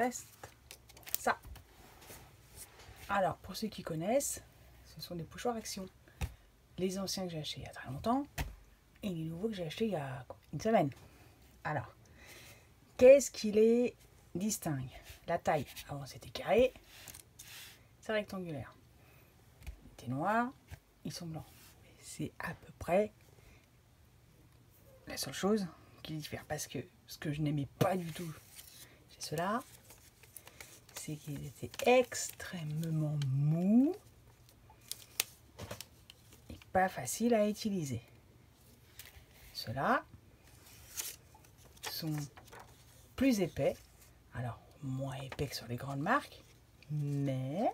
teste ça. Alors, pour ceux qui connaissent, ce sont des pochoirs Action. Les anciens que j'ai achetés il y a très longtemps et les nouveaux que j'ai achetés il y a une semaine. Alors, qu'est-ce qui les distingue? La taille. Avant, c'était carré. C'est rectangulaire. Ils étaient noirs. Ils sont blancs. C'est à peu près la seule chose qui diffère. Parce que ce que je n'aimais pas du tout chez ceux-là, c'est qu'ils étaient extrêmement mous et pas faciles à utiliser. Ceux-là sont plus épais, alors moins épais que sur les grandes marques, mais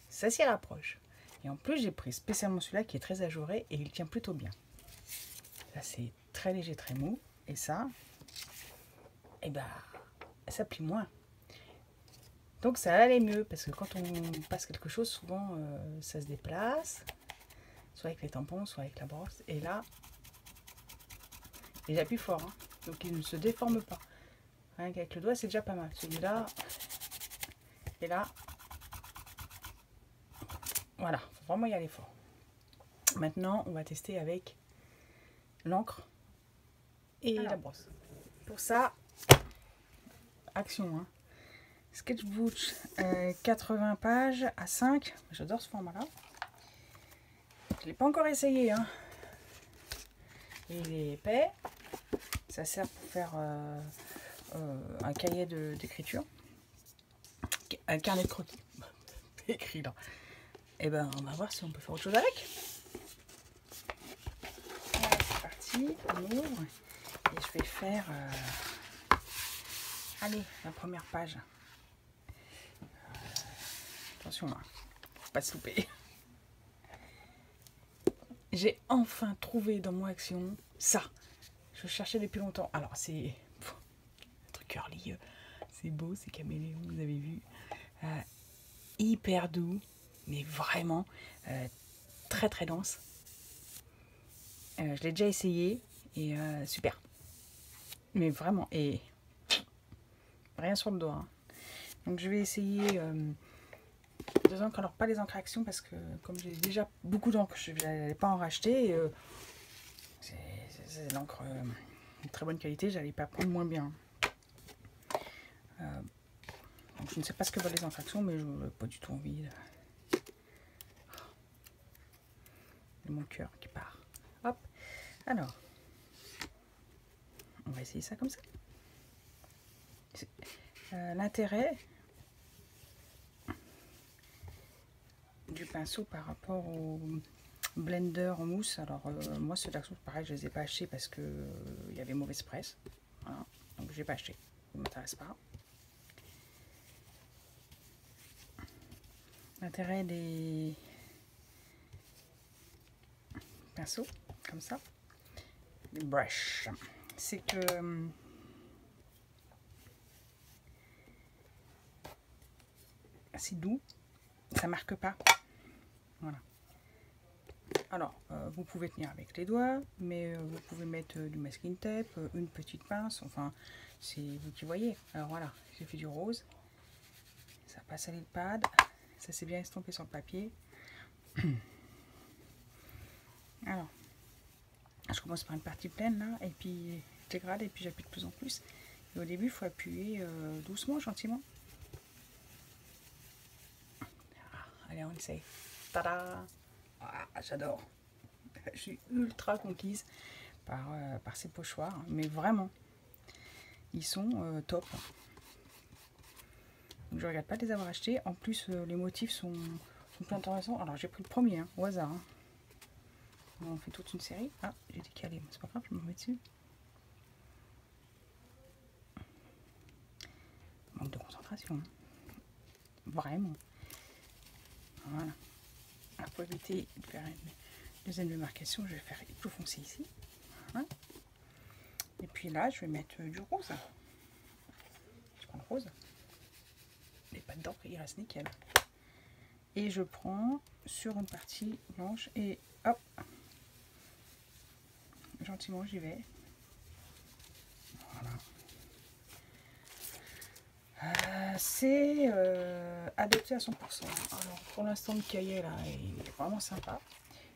ça s'y rapproche. Et en plus, j'ai pris spécialement celui-là qui est très ajouré et il tient plutôt bien. Là, c'est très léger, très mou, et ça, eh ben, ça plie moins. Donc ça allait mieux, parce que quand on passe quelque chose, souvent ça se déplace, soit avec les tampons, soit avec la brosse, et là, et j'appuie fort, hein, donc il ne se déforme pas. Rien qu'avec le doigt, c'est déjà pas mal. Celui-là, et là, voilà, faut vraiment y aller fort. Maintenant, on va tester avec l'encre et la brosse. Pour ça, Action, hein. Sketchbook 80 pages à 5. J'adore ce format-là. Je ne l'ai pas encore essayé, hein. Il est épais. Ça sert pour faire un cahier d'écriture. Un carnet de croquis. Écrit là. Et ben, on va voir si on peut faire autre chose avec. Voilà, c'est parti. On ouvre. Et je vais faire... allez, la première page. Attention, hein, faut pas se louper. J'ai enfin trouvé dans mon Action ça. Je cherchais depuis longtemps. Alors, c'est un truc curly. C'est beau, c'est caméléon, vous avez vu. Hyper doux, mais vraiment très très dense. Je l'ai déjà essayé et super. Mais vraiment, et rien sur le doigt. Hein. Donc, je vais essayer... deux encres, alors pas les encres Action parce que comme j'ai déjà beaucoup d'encre, je n'allais pas en racheter. C'est l'encre de très bonne qualité, j'allais pas prendre moins bien. Donc je ne sais pas ce que valent les encres Action, mais je n'ai pas du tout envie. De mon cœur qui part. Hop. Alors, on va essayer ça comme ça. L'intérêt du pinceau par rapport au blender en mousse, alors moi ceux d'Action pareil, je les ai pas achetés parce que il y avait mauvaise presse, voilà. Donc j'ai pas acheté, ça ne m'intéresse pas. L'intérêt des pinceaux comme ça, les brushes, c'est que c'est doux, ça marque pas. Voilà. Alors, vous pouvez tenir avec les doigts, mais vous pouvez mettre du masking tape, une petite pince, enfin, c'est vous qui voyez. Alors voilà, j'ai fait du rose, ça passe à l'IPad, ça s'est bien estompé sur le papier. Alors, je commence par une partie pleine là, et puis je dégrade, et puis j'appuie de plus en plus. Et au début, il faut appuyer doucement, gentiment. Allez, on essaye. Tada! Ah, j'adore. Je suis ultra conquise par ces pochoirs, mais vraiment, ils sont top. Donc, je regrette pas de les avoir achetés. En plus, les motifs sont plus intéressants. Alors, j'ai pris le premier, hein, au hasard. Hein. On fait toute une série. Ah, j'ai décalé, c'est pas grave, je me remets dessus. Manque de concentration. Hein. Vraiment. Voilà. Alors, pour éviter de faire une deuxième démarcation, je vais faire plus foncé ici. Voilà. Et puis là, je vais mettre du rose. Je prends le rose. Les pas dedans, il reste nickel. Et je prends sur une partie blanche et hop, gentiment j'y vais. Voilà. C'est adopté à 100%. Alors, pour l'instant, le cahier, là, il est vraiment sympa.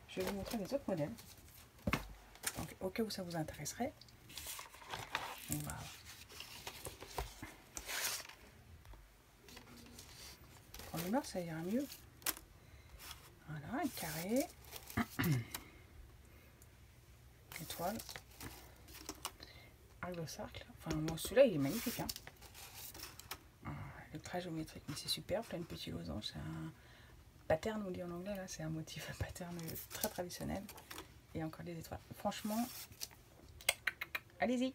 Je vais vous montrer les autres modèles. Donc, au cas où ça vous intéresserait. On va... En noir, ça ira mieux. Voilà, un carré. Étoile. Arc de cercle. Enfin, moi, celui-là, il est magnifique. Hein. Le trait géométrique, mais c'est super, plein de petits losanges. C'est un pattern, on dit en anglais, là, c'est un motif pattern très traditionnel. Et encore des étoiles. Franchement, allez-y!